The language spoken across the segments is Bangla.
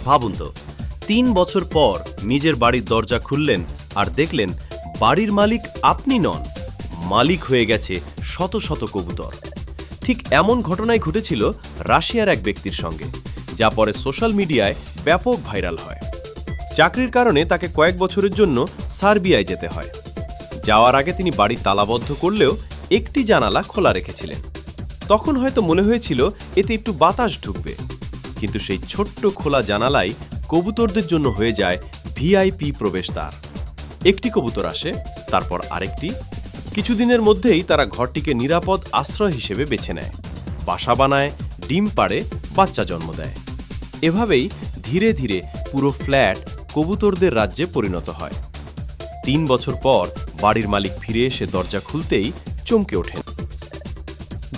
ভাবুন তো, ৩ বছর পর নিজের বাড়ির দরজা খুললেন আর দেখলেন বাড়ির মালিক আপনি নন, মালিক হয়ে গেছে শত শত কবুতর। ঠিক এমন ঘটনাই ঘটেছিল রাশিয়ার এক ব্যক্তির সঙ্গে, যা পরে সোশ্যাল মিডিয়ায় ব্যাপক ভাইরাল হয়। চাকরির কারণে তাকে কয়েক বছরের জন্য সার্বিয়ায় যেতে হয়। যাওয়ার আগে তিনি বাড়ি তালাবদ্ধ করলেও একটি জানালা খোলা রেখেছিলেন। তখন হয়তো মনে হয়েছিল এতে একটু বাতাস ঢুকবে, কিন্তু সেই ছোট্ট খোলা জানালাই কবুতরদের জন্য হয়ে যায় ভিআইপি প্রবেশদ্বার। একটি কবুতর আসে, তারপর আরেকটি। কিছুদিনের মধ্যেই তারা ঘরটিকে নিরাপদ আশ্রয় হিসেবে বেছে নেয়, বাসা বানায়, ডিম পাড়ে, বাচ্চা জন্ম দেয়। এভাবেই ধীরে ধীরে পুরো ফ্ল্যাট কবুতরদের রাজ্যে পরিণত হয়। ৩ বছর পর বাড়ির মালিক ফিরে এসে দরজা খুলতেই চমকে ওঠেন।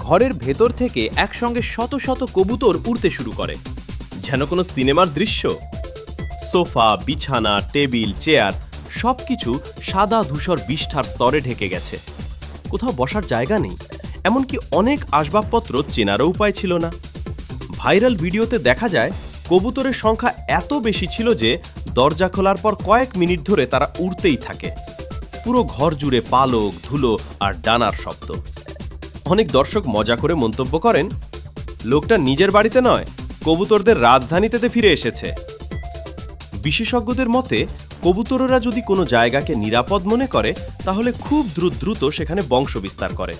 ঘরের ভেতর থেকে একসঙ্গে শত শত কবুতর উড়তে শুরু করে, যেন কোনো সিনেমার দৃশ্য। সোফা, বিছানা, টেবিল, চেয়ার সবকিছু সাদা ধূসর বিষ্ঠার স্তরে ঢেকে গেছে। কোথাও বসার জায়গা নেই, এমনকি অনেক আসবাবপত্র চেনারও উপায় ছিল না। ভাইরাল ভিডিওতে দেখা যায় কবুতরের সংখ্যা এত বেশি ছিল যে দরজা খোলার পর কয়েক মিনিট ধরে তারা উড়তেই থাকে। পুরো ঘর জুড়ে পালক, ধুলো আর ডানার শব্দ। অনেক দর্শক মজা করে মন্তব্য করেন, লোকটা নিজের বাড়িতে নয়, কবুতরদের রাজধানীতে ফিরে এসেছে। বিশেষজ্ঞদের মতে, কবুতররা যদি কোনো জায়গাকে নিরাপদ মনে করে তাহলে খুব দ্রুত সেখানে বংশ বিস্তার করে।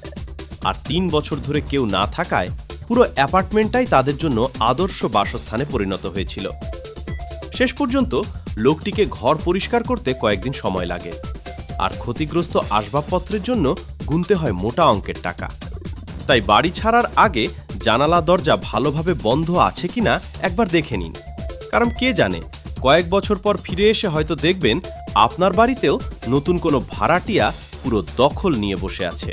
আর ৩ বছর ধরে কেউ না থাকায় পুরো অ্যাপার্টমেন্টটাই তাদের জন্য আদর্শ বাসস্থানে পরিণত হয়েছিল। শেষ পর্যন্ত লোকটিকে ঘর পরিষ্কার করতে কয়েকদিন সময় লাগে, আর ক্ষতিগ্রস্ত আসবাবপত্রের জন্য গুনতে হয় মোটা অঙ্কের টাকা। তাই বাড়ি ছাড়ার আগে জানালা দরজা ভালোভাবে বন্ধ আছে কিনা একবার দেখে নিন, কারণ কে জানে কয়েক বছর পর ফিরে এসে হয়তো দেখবেন আপনার বাড়িতেও নতুন কোনো ভাড়াটিয়া পুরো দখল নিয়ে বসে আছে।